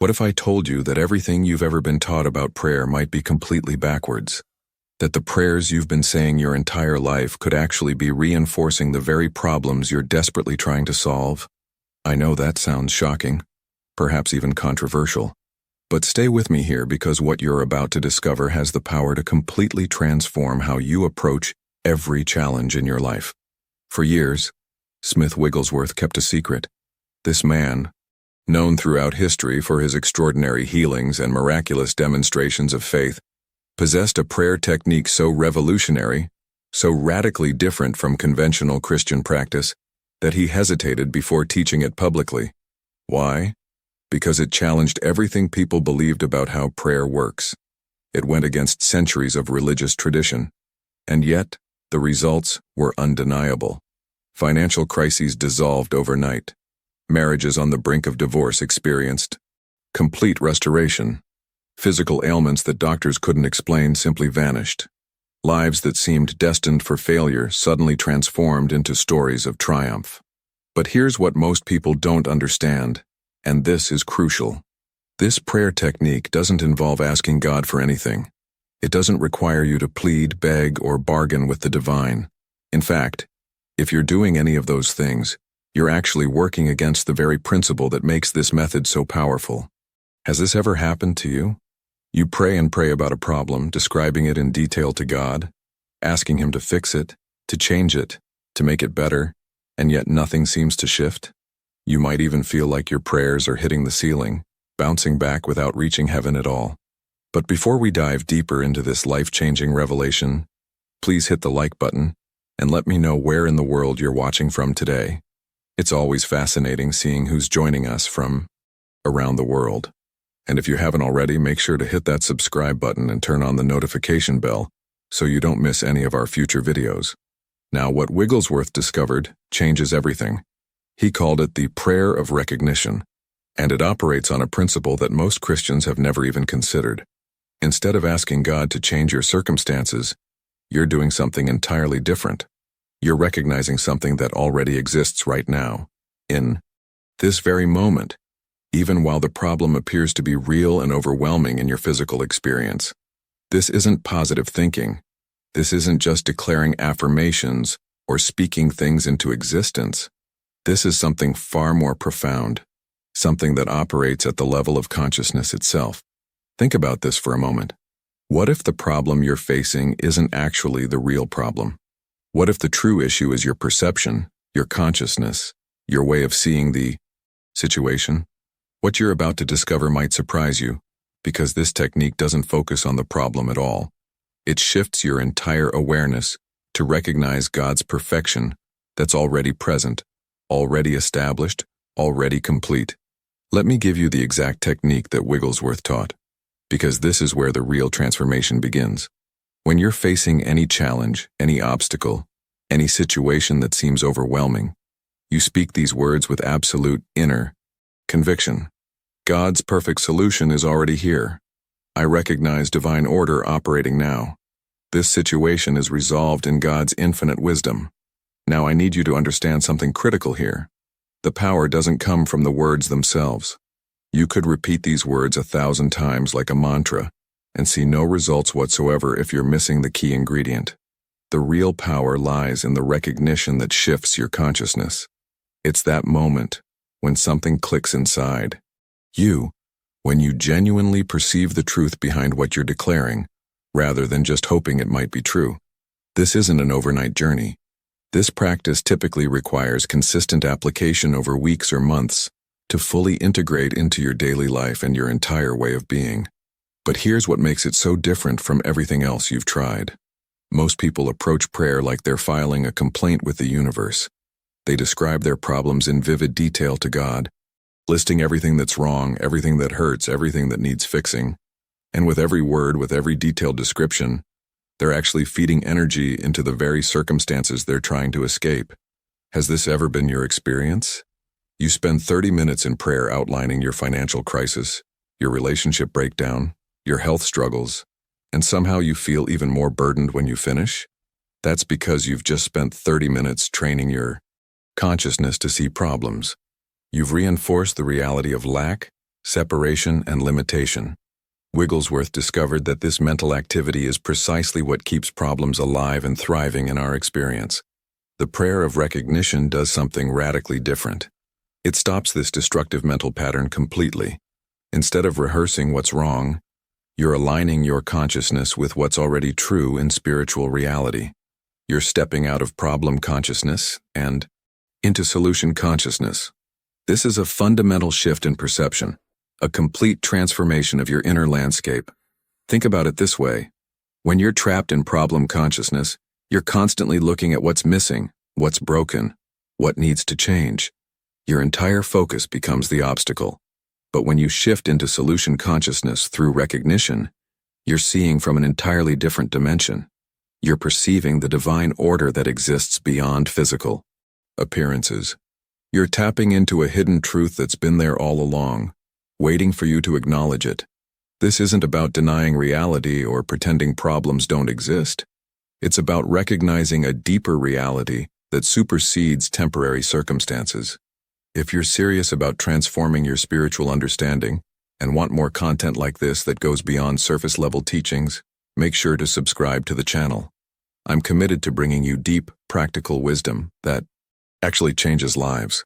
What if I told you that everything you've ever been taught about prayer might be completely backwards? That the prayers you've been saying your entire life could actually be reinforcing the very problems you're desperately trying to solve? I know that sounds shocking, perhaps even controversial. But stay with me here, because what you're about to discover has the power to completely transform how you approach every challenge in your life. For years, Smith Wigglesworth kept a secret. This man, known throughout history for his extraordinary healings and miraculous demonstrations of faith, possessed a prayer technique so revolutionary, so radically different from conventional Christian practice, that he hesitated before teaching it publicly. Why? Because it challenged everything people believed about how prayer works. It went against centuries of religious tradition. And yet, the results were undeniable. Financial crises dissolved overnight. Marriages on the brink of divorce experienced complete restoration. Physical ailments that doctors couldn't explain simply vanished. Lives that seemed destined for failure suddenly transformed into stories of triumph. But here's what most people don't understand, and this is crucial. This prayer technique doesn't involve asking God for anything. It doesn't require you to plead, beg, or bargain with the divine. In fact, if you're doing any of those things, you're actually working against the very principle that makes this method so powerful. Has this ever happened to you? You pray and pray about a problem, describing it in detail to God, asking Him to fix it, to change it, to make it better, and yet nothing seems to shift. You might even feel like your prayers are hitting the ceiling, bouncing back without reaching heaven at all. But before we dive deeper into this life-changing revelation, please hit the like button and let me know where in the world you're watching from today. It's always fascinating seeing who's joining us from around the world. And if you haven't already, make sure to hit that subscribe button and turn on the notification bell so you don't miss any of our future videos. Now, what Wigglesworth discovered changes everything. He called it the prayer of recognition, and it operates on a principle that most Christians have never even considered. Instead of asking God to change your circumstances, you're doing something entirely different. You're recognizing something that already exists right now, in this very moment, even while the problem appears to be real and overwhelming in your physical experience. This isn't positive thinking. This isn't just declaring affirmations or speaking things into existence. This is something far more profound, something that operates at the level of consciousness itself. Think about this for a moment. What if the problem you're facing isn't actually the real problem? What if the true issue is your perception, your consciousness, your way of seeing the situation? What you're about to discover might surprise you, because this technique doesn't focus on the problem at all. It shifts your entire awareness to recognize God's perfection that's already present, already established, already complete. Let me give you the exact technique that Wigglesworth taught, because this is where the real transformation begins. When you're facing any challenge, any obstacle, any situation that seems overwhelming, you speak these words with absolute inner conviction. God's perfect solution is already here. I recognize divine order operating now. This situation is resolved in God's infinite wisdom. Now I need you to understand something critical here. The power doesn't come from the words themselves. You could repeat these words 1,000 times like a mantra and see no results whatsoever if you're missing the key ingredient. The real power lies in the recognition that shifts your consciousness. It's that moment when something clicks inside you, when you genuinely perceive the truth behind what you're declaring, rather than just hoping it might be true. This isn't an overnight journey. This practice typically requires consistent application over weeks or months to fully integrate into your daily life and your entire way of being. But here's what makes it so different from everything else you've tried. Most people approach prayer like they're filing a complaint with the universe. They describe their problems in vivid detail to God, listing everything that's wrong, everything that hurts, everything that needs fixing. And with every word, with every detailed description, they're actually feeding energy into the very circumstances they're trying to escape. Has this ever been your experience? You spend 30 minutes in prayer outlining your financial crisis, your relationship breakdown, your health struggles, and somehow you feel even more burdened when you finish? That's because you've just spent 30 minutes training your consciousness to see problems. You've reinforced the reality of lack, separation, and limitation. Wigglesworth discovered that this mental activity is precisely what keeps problems alive and thriving in our experience. The prayer of recognition does something radically different. It stops this destructive mental pattern completely. Instead of rehearsing what's wrong, you're aligning your consciousness with what's already true in spiritual reality. You're stepping out of problem consciousness and into solution consciousness. This is a fundamental shift in perception, a complete transformation of your inner landscape. Think about it this way. When you're trapped in problem consciousness, you're constantly looking at what's missing, what's broken, what needs to change. Your entire focus becomes the obstacle. But when you shift into solution consciousness through recognition, you're seeing from an entirely different dimension. You're perceiving the divine order that exists beyond physical appearances. You're tapping into a hidden truth that's been there all along, waiting for you to acknowledge it. This isn't about denying reality or pretending problems don't exist. It's about recognizing a deeper reality that supersedes temporary circumstances. If you're serious about transforming your spiritual understanding and want more content like this that goes beyond surface-level teachings, make sure to subscribe to the channel. I'm committed to bringing you deep, practical wisdom that actually changes lives.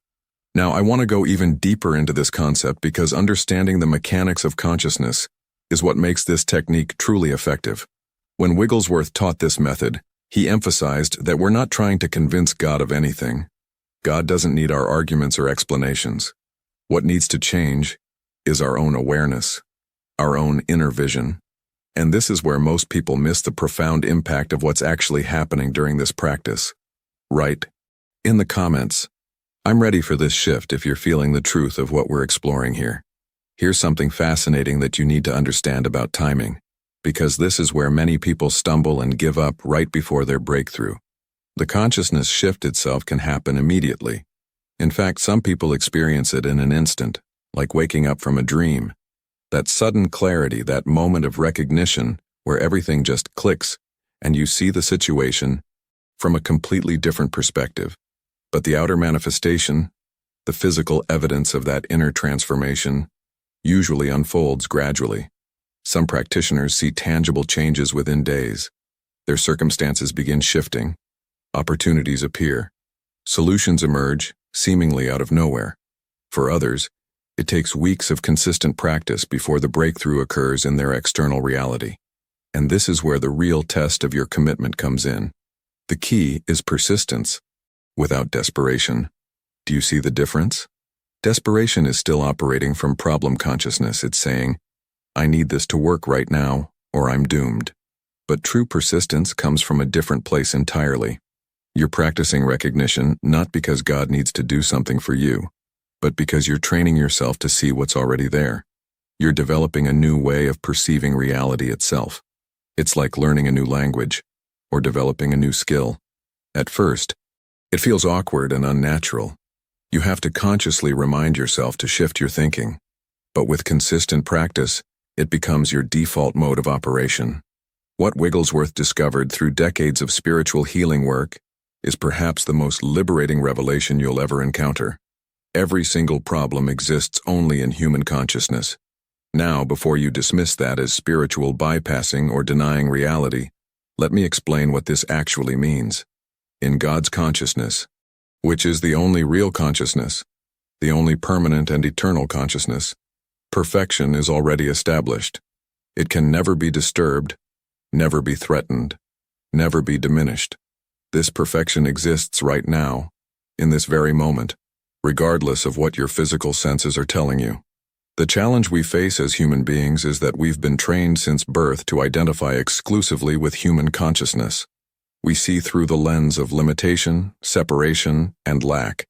Now, I want to go even deeper into this concept because understanding the mechanics of consciousness is what makes this technique truly effective. When Wigglesworth taught this method, he emphasized that we're not trying to convince God of anything. God doesn't need our arguments or explanations. What needs to change is our own awareness, our own inner vision. And this is where most people miss the profound impact of what's actually happening during this practice. Write in the comments, "I'm ready for this shift," if you're feeling the truth of what we're exploring here. Here's something fascinating that you need to understand about timing, because this is where many people stumble and give up right before their breakthrough. The consciousness shift itself can happen immediately. In fact, some people experience it in an instant, like waking up from a dream. That sudden clarity, that moment of recognition where everything just clicks and you see the situation from a completely different perspective. But the outer manifestation, the physical evidence of that inner transformation, usually unfolds gradually. Some practitioners see tangible changes within days. Their circumstances begin shifting. Opportunities appear. Solutions emerge, seemingly out of nowhere. For others, it takes weeks of consistent practice before the breakthrough occurs in their external reality. And this is where the real test of your commitment comes in. The key is persistence, without desperation. Do you see the difference? Desperation is still operating from problem consciousness. It's saying, "I need this to work right now, or I'm doomed." But true persistence comes from a different place entirely. You're practicing recognition not because God needs to do something for you, but because you're training yourself to see what's already there. You're developing a new way of perceiving reality itself. It's like learning a new language or developing a new skill. At first, it feels awkward and unnatural. You have to consciously remind yourself to shift your thinking. But with consistent practice, it becomes your default mode of operation. What Wigglesworth discovered through decades of spiritual healing work is perhaps the most liberating revelation you'll ever encounter. Every single problem exists only in human consciousness. Now, before you dismiss that as spiritual bypassing or denying reality, let me explain what this actually means. In God's consciousness, which is the only real consciousness, the only permanent and eternal consciousness, perfection is already established. It can never be disturbed, never be threatened, never be diminished. This perfection exists right now, in this very moment, regardless of what your physical senses are telling you. The challenge we face as human beings is that we've been trained since birth to identify exclusively with human consciousness. We see through the lens of limitation, separation, and lack.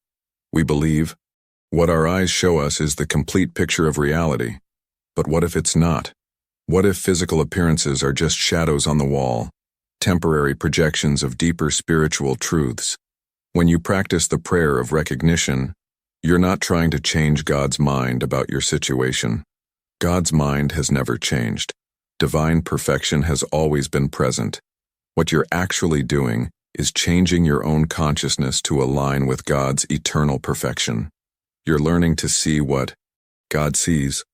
We believe what our eyes show us is the complete picture of reality. But what if it's not? What if physical appearances are just shadows on the wall? Temporary projections of deeper spiritual truths. When you practice the prayer of recognition, you're not trying to change God's mind about your situation. God's mind has never changed. Divine perfection has always been present. What you're actually doing is changing your own consciousness to align with God's eternal perfection. You're learning to see what God sees,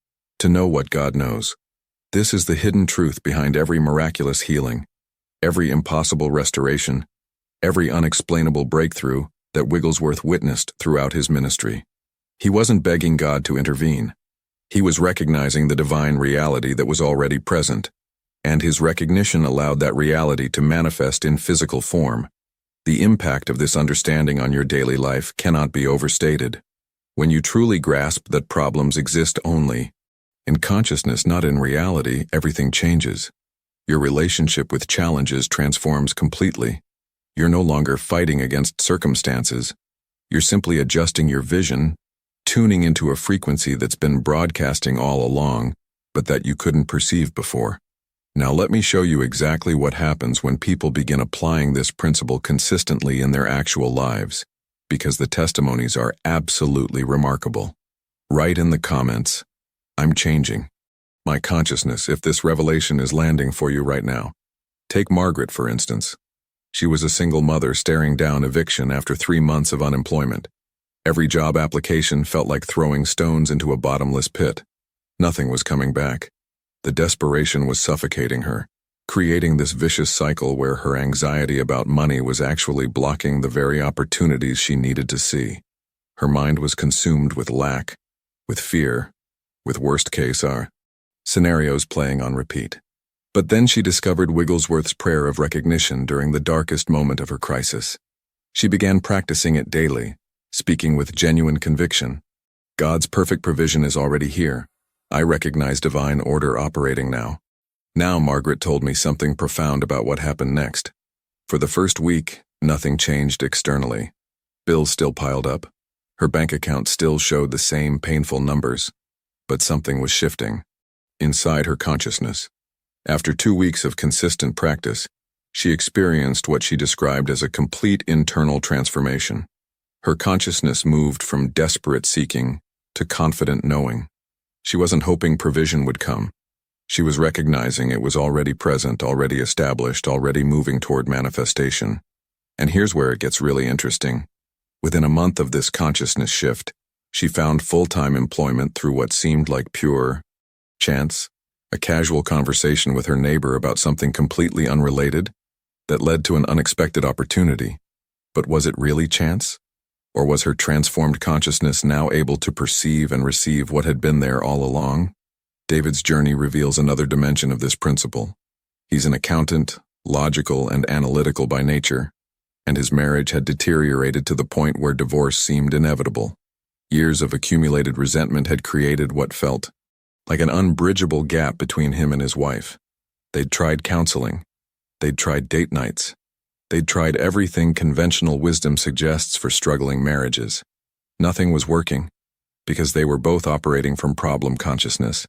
to know what God knows. This is the hidden truth behind every miraculous healing, every impossible restoration, every unexplainable breakthrough that Wigglesworth witnessed throughout his ministry. He wasn't begging God to intervene. He was recognizing the divine reality that was already present, and his recognition allowed that reality to manifest in physical form. The impact of this understanding on your daily life cannot be overstated. When you truly grasp that problems exist only in consciousness, not in reality, everything changes. Your relationship with challenges transforms completely. You're no longer fighting against circumstances. You're simply adjusting your vision, tuning into a frequency that's been broadcasting all along, but that you couldn't perceive before. Now let me show you exactly what happens when people begin applying this principle consistently in their actual lives, because the testimonies are absolutely remarkable. Write in the comments, "I'm changing my consciousness," if this revelation is landing for you right now. Take Margaret, for instance. She was a single mother staring down eviction after 3 months of unemployment. Every job application felt like throwing stones into a bottomless pit. Nothing was coming back. The desperation was suffocating her, creating this vicious cycle where her anxiety about money was actually blocking the very opportunities she needed to see. Her mind was consumed with lack, with fear, with worst-case scenarios playing on repeat. But then she discovered Wigglesworth's prayer of recognition during the darkest moment of her crisis. She began practicing it daily, speaking with genuine conviction. God's perfect provision is already here. I recognize divine order operating now. Now Margaret told me something profound about what happened next. For the first week, nothing changed externally. Bills still piled up. Her bank account still showed the same painful numbers. But something was shifting inside her consciousness. After 2 weeks of consistent practice, she experienced what she described as a complete internal transformation. Her consciousness moved from desperate seeking to confident knowing. She wasn't hoping provision would come. She was recognizing it was already present, already established, already moving toward manifestation. And here's where it gets really interesting. Within a month of this consciousness shift, she found full-time employment through what seemed like pure chance, a casual conversation with her neighbor about something completely unrelated that led to an unexpected opportunity. But was it really chance? Or was her transformed consciousness now able to perceive and receive what had been there all along? David's journey reveals another dimension of this principle. He's an accountant, logical and analytical by nature, and his marriage had deteriorated to the point where divorce seemed inevitable. Years of accumulated resentment had created what felt like an unbridgeable gap between him and his wife. They'd tried counseling. They'd tried date nights. They'd tried everything conventional wisdom suggests for struggling marriages. Nothing was working, because they were both operating from problem consciousness,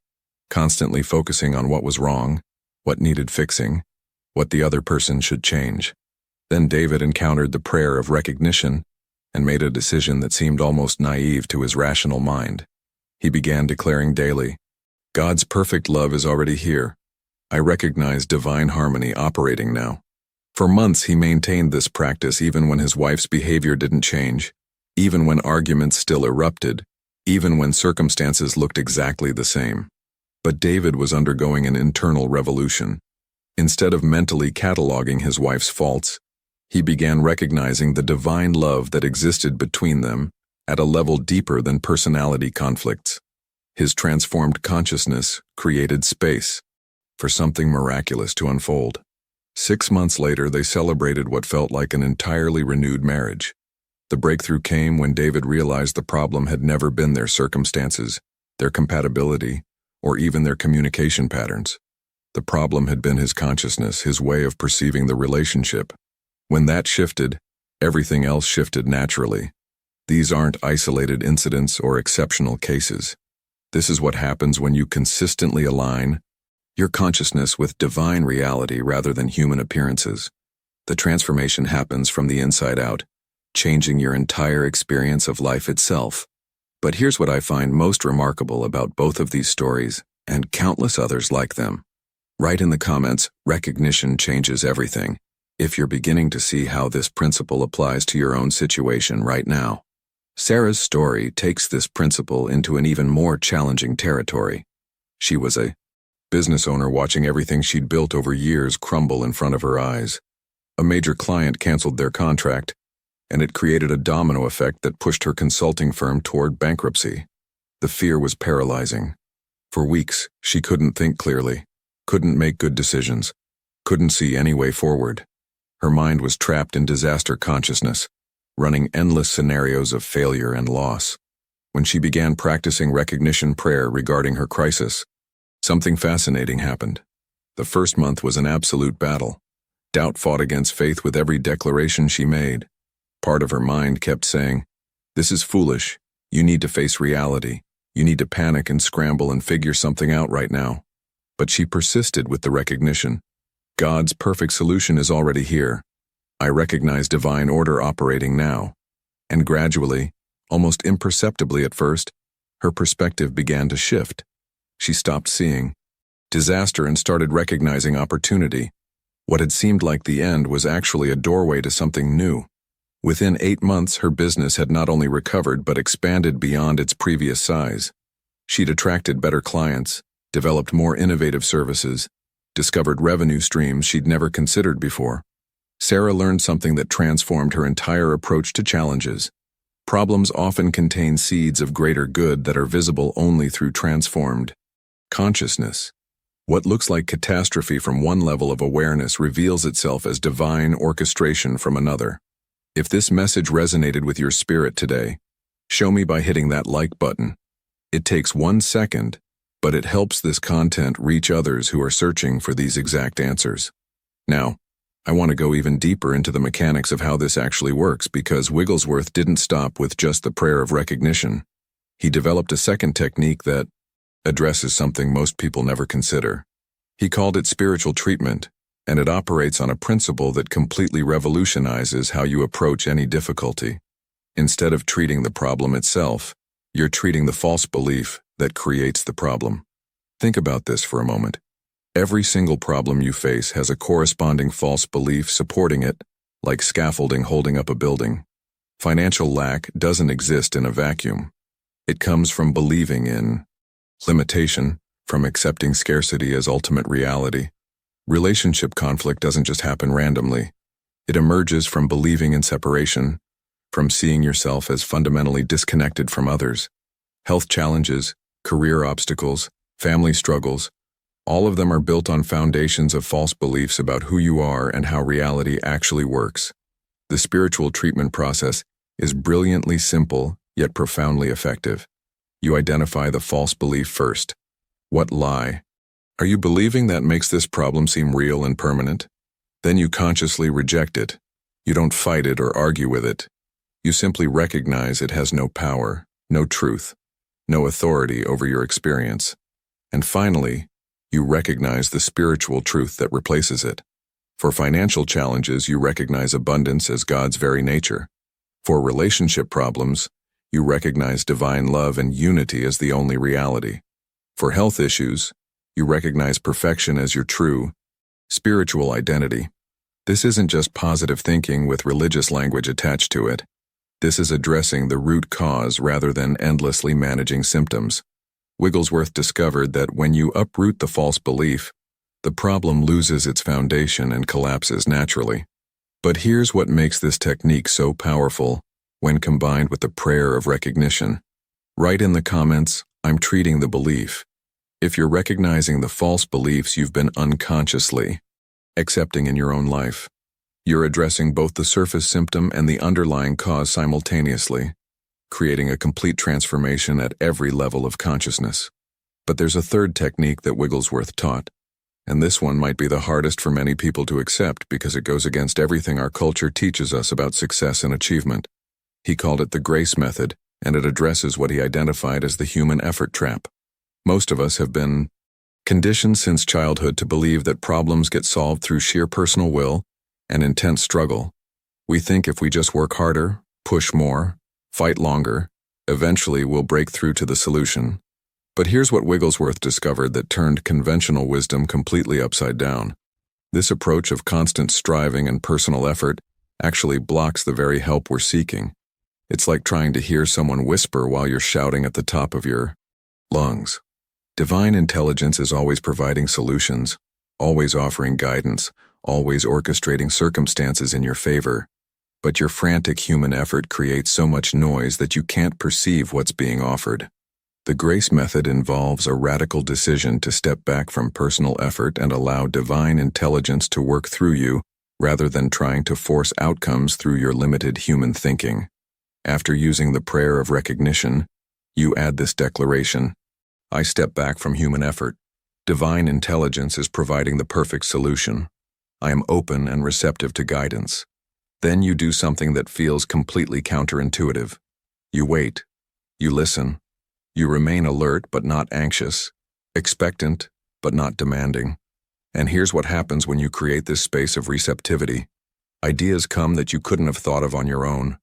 constantly focusing on what was wrong, what needed fixing, what the other person should change. Then David encountered the prayer of recognition and made a decision that seemed almost naive to his rational mind. He began declaring daily, "God's perfect love is already here. I recognize divine harmony operating now." For months he maintained this practice even when his wife's behavior didn't change, even when arguments still erupted, even when circumstances looked exactly the same. But David was undergoing an internal revolution. Instead of mentally cataloging his wife's faults, he began recognizing the divine love that existed between them at a level deeper than personality conflicts. His transformed consciousness created space for something miraculous to unfold. 6 months later, they celebrated what felt like an entirely renewed marriage. The breakthrough came when David realized the problem had never been their circumstances, their compatibility, or even their communication patterns. The problem had been his consciousness, his way of perceiving the relationship. When that shifted, everything else shifted naturally. These aren't isolated incidents or exceptional cases. This is what happens when you consistently align your consciousness with divine reality rather than human appearances. The transformation happens from the inside out, changing your entire experience of life itself. But here's what I find most remarkable about both of these stories, and countless others like them. Write in the comments, "Recognition changes everything," if you're beginning to see how this principle applies to your own situation right now. Sarah's story takes this principle into an even more challenging territory. She was a business owner watching everything she'd built over years crumble in front of her eyes. A major client canceled their contract, and it created a domino effect that pushed her consulting firm toward bankruptcy. The fear was paralyzing. For weeks, she couldn't think clearly, couldn't make good decisions, couldn't see any way forward. Her mind was trapped in disaster consciousness, running endless scenarios of failure and loss. When she began practicing recognition prayer regarding her crisis, something fascinating happened. The first month was an absolute battle. Doubt fought against faith with every declaration she made. Part of her mind kept saying, "This is foolish. You need to face reality. You need to panic and scramble and figure something out right now." But she persisted with the recognition. God's perfect solution is already here. I recognize divine order operating now. And gradually, almost imperceptibly at first, her perspective began to shift. She stopped seeing disaster and started recognizing opportunity. What had seemed like the end was actually a doorway to something new. Within 8 months, her business had not only recovered but expanded beyond its previous size. She'd attracted better clients, developed more innovative services, discovered revenue streams she'd never considered before. Sarah learned something that transformed her entire approach to challenges. Problems often contain seeds of greater good that are visible only through transformed consciousness. What looks like catastrophe from one level of awareness reveals itself as divine orchestration from another. If this message resonated with your spirit today, show me by hitting that like button. It takes 1 second, but it helps this content reach others who are searching for these exact answers. Now, I want to go even deeper into the mechanics of how this actually works because Wigglesworth didn't stop with just the prayer of recognition. He developed a second technique that addresses something most people never consider. He called it spiritual treatment, and it operates on a principle that completely revolutionizes how you approach any difficulty. Instead of treating the problem itself, you're treating the false belief that creates the problem. Think about this for a moment. Every single problem you face has a corresponding false belief supporting it, like scaffolding holding up a building. Financial lack doesn't exist in a vacuum. It comes from believing in limitation, from accepting scarcity as ultimate reality. Relationship conflict doesn't just happen randomly. It emerges from believing in separation, from seeing yourself as fundamentally disconnected from others. Health challenges, career obstacles, family struggles, all of them are built on foundations of false beliefs about who you are and how reality actually works. The spiritual treatment process is brilliantly simple, yet profoundly effective. You identify the false belief first. What lie are you believing that makes this problem seem real and permanent? Then you consciously reject it. You don't fight it or argue with it. You simply recognize it has no power, no truth, no authority over your experience. And finally, you recognize the spiritual truth that replaces it. For financial challenges, you recognize abundance as God's very nature. For relationship problems, you recognize divine love and unity as the only reality. For health issues, you recognize perfection as your true, spiritual identity. This isn't just positive thinking with religious language attached to it. This is addressing the root cause rather than endlessly managing symptoms. Wigglesworth discovered that when you uproot the false belief, the problem loses its foundation and collapses naturally. But here's what makes this technique so powerful when combined with the prayer of recognition. Write in the comments, "I'm treating the belief." If you're recognizing the false beliefs you've been unconsciously accepting in your own life, you're addressing both the surface symptom and the underlying cause simultaneously, creating a complete transformation at every level of consciousness. But there's a third technique that Wigglesworth taught, and this one might be the hardest for many people to accept because it goes against everything our culture teaches us about success and achievement. He called it the grace method, and it addresses what he identified as the human effort trap. Most of us have been conditioned since childhood to believe that problems get solved through sheer personal will and intense struggle. We think if we just work harder, push more, fight longer, eventually we'll break through to the solution. But here's what Wigglesworth discovered that turned conventional wisdom completely upside down. This approach of constant striving and personal effort actually blocks the very help we're seeking. It's like trying to hear someone whisper while you're shouting at the top of your lungs. Divine intelligence is always providing solutions, always offering guidance, always orchestrating circumstances in your favor. But your frantic human effort creates so much noise that you can't perceive what's being offered. The grace method involves a radical decision to step back from personal effort and allow divine intelligence to work through you, rather than trying to force outcomes through your limited human thinking. After using the prayer of recognition, you add this declaration: I step back from human effort. Divine intelligence is providing the perfect solution. I am open and receptive to guidance. Then you do something that feels completely counterintuitive. You wait. You listen. You remain alert but not anxious, expectant but not demanding. And here's what happens when you create this space of receptivity. Ideas come that you couldn't have thought of on your own.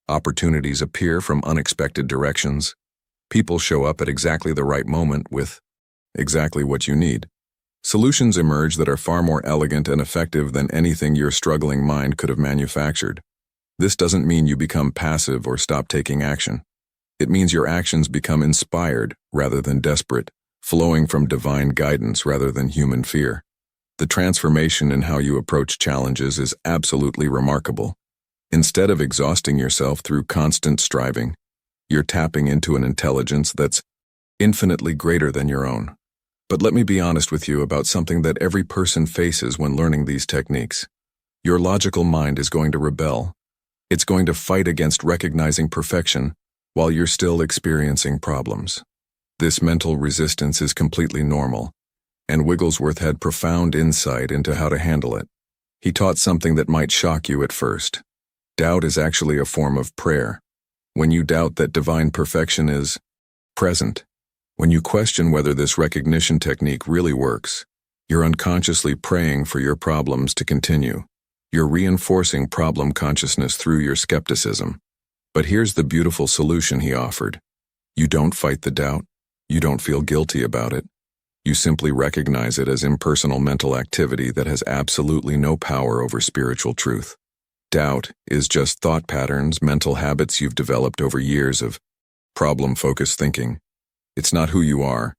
Opportunities appear from unexpected directions. People show up at exactly the right moment with exactly what you need. Solutions emerge that are far more elegant and effective than anything your struggling mind could have manufactured. This doesn't mean you become passive or stop taking action. It means your actions become inspired rather than desperate, flowing from divine guidance rather than human fear. The transformation in how you approach challenges is absolutely remarkable. Instead of exhausting yourself through constant striving, you're tapping into an intelligence that's infinitely greater than your own. But let me be honest with you about something that every person faces when learning these techniques. Your logical mind is going to rebel. It's going to fight against recognizing perfection while you're still experiencing problems. This mental resistance is completely normal, and Wigglesworth had profound insight into how to handle it. He taught something that might shock you at first. Doubt is actually a form of prayer. When you doubt that divine perfection is present, when you question whether this recognition technique really works, you're unconsciously praying for your problems to continue. You're reinforcing problem consciousness through your skepticism. But here's the beautiful solution he offered. You don't fight the doubt. You don't feel guilty about it. You simply recognize it as impersonal mental activity that has absolutely no power over spiritual truth. Doubt is just thought patterns, mental habits you've developed over years of problem-focused thinking. It's not who you are,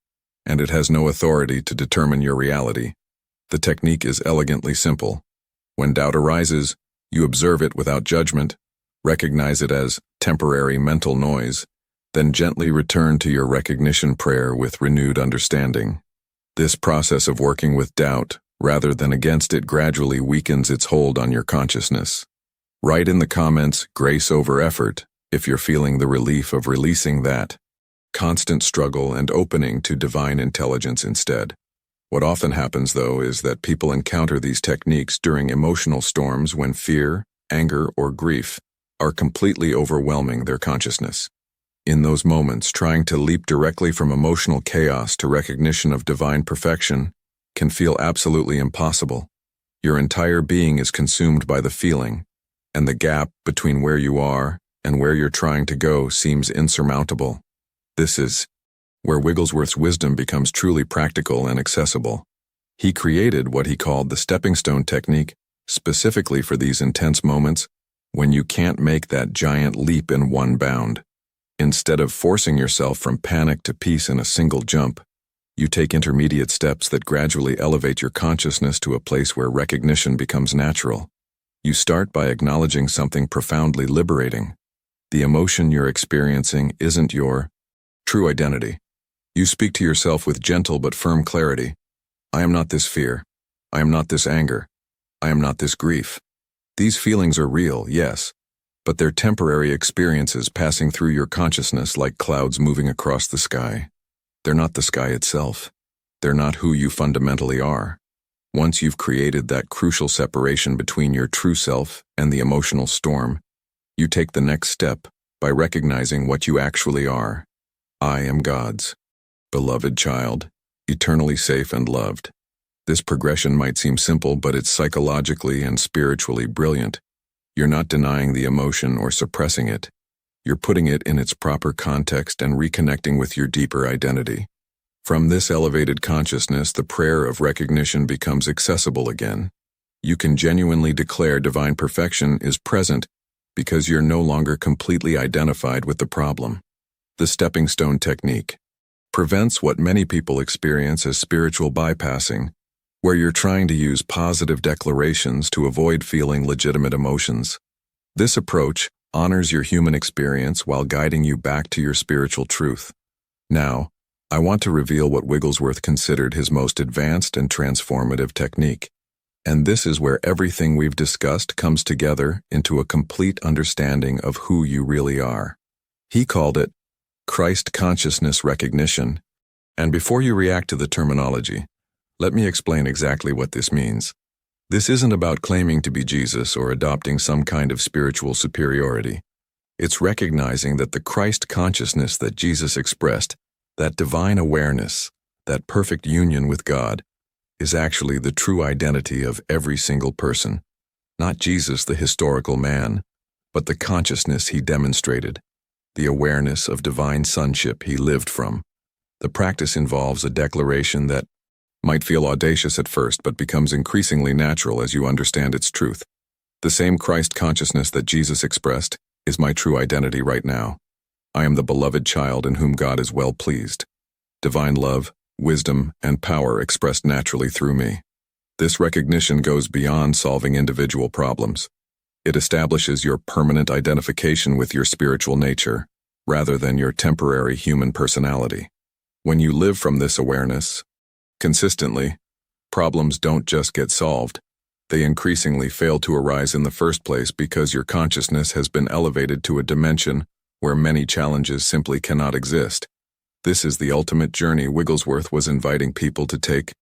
and it has no authority to determine your reality. The technique is elegantly simple. When doubt arises, you observe it without judgment, recognize it as temporary mental noise, then gently return to your recognition prayer with renewed understanding. This process of working with doubt, rather than against it, gradually weakens its hold on your consciousness. Write in the comments, grace over effort, if you're feeling the relief of releasing that constant struggle and opening to divine intelligence instead. What often happens, though, is that people encounter these techniques during emotional storms when fear, anger, or grief are completely overwhelming their consciousness. In those moments, trying to leap directly from emotional chaos to recognition of divine perfection can feel absolutely impossible. Your entire being is consumed by the feeling, and the gap between where you are and where you're trying to go seems insurmountable. This is where Wigglesworth's wisdom becomes truly practical and accessible. He created what he called the stepping stone technique specifically for these intense moments when you can't make that giant leap in one bound. Instead of forcing yourself from panic to peace in a single jump, you take intermediate steps that gradually elevate your consciousness to a place where recognition becomes natural. You start by acknowledging something profoundly liberating. The emotion you're experiencing isn't your true identity. You speak to yourself with gentle but firm clarity. I am not this fear. I am not this anger. I am not this grief. These feelings are real, yes, but they're temporary experiences passing through your consciousness like clouds moving across the sky. They're not the sky itself. They're not who you fundamentally are. Once you've created that crucial separation between your true self and the emotional storm, you take the next step by recognizing what you actually are. I am God's beloved child, eternally safe and loved. This progression might seem simple, but it's psychologically and spiritually brilliant. You're not denying the emotion or suppressing it. You're putting it in its proper context and reconnecting with your deeper identity. From this elevated consciousness, the prayer of recognition becomes accessible again. You can genuinely declare divine perfection is present because you're no longer completely identified with the problem. The stepping stone technique. prevents what many people experience as spiritual bypassing, where you're trying to use positive declarations to avoid feeling legitimate emotions. This approach honors your human experience while guiding you back to your spiritual truth. Now, I want to reveal what Wigglesworth considered his most advanced and transformative technique. And this is where everything we've discussed comes together into a complete understanding of who you really are. He called it Christ consciousness recognition. And before you react to the terminology, let me explain exactly what this means. This isn't about claiming to be Jesus or adopting some kind of spiritual superiority. It's recognizing that the Christ consciousness that Jesus expressed, that divine awareness, that perfect union with God, is actually the true identity of every single person. Not Jesus, the historical man, but the consciousness he demonstrated, the awareness of divine sonship he lived from. The practice involves a declaration that might feel audacious at first but becomes increasingly natural as you understand its truth. The same Christ consciousness that Jesus expressed is my true identity right now. I am the beloved child in whom God is well pleased. Divine love, wisdom, and power expressed naturally through me. This recognition goes beyond solving individual problems. It establishes your permanent identification with your spiritual nature, rather than your temporary human personality. When you live from this awareness, consistently, problems don't just get solved. They increasingly fail to arise in the first place because your consciousness has been elevated to a dimension where many challenges simply cannot exist. This is the ultimate journey Wigglesworth was inviting people to take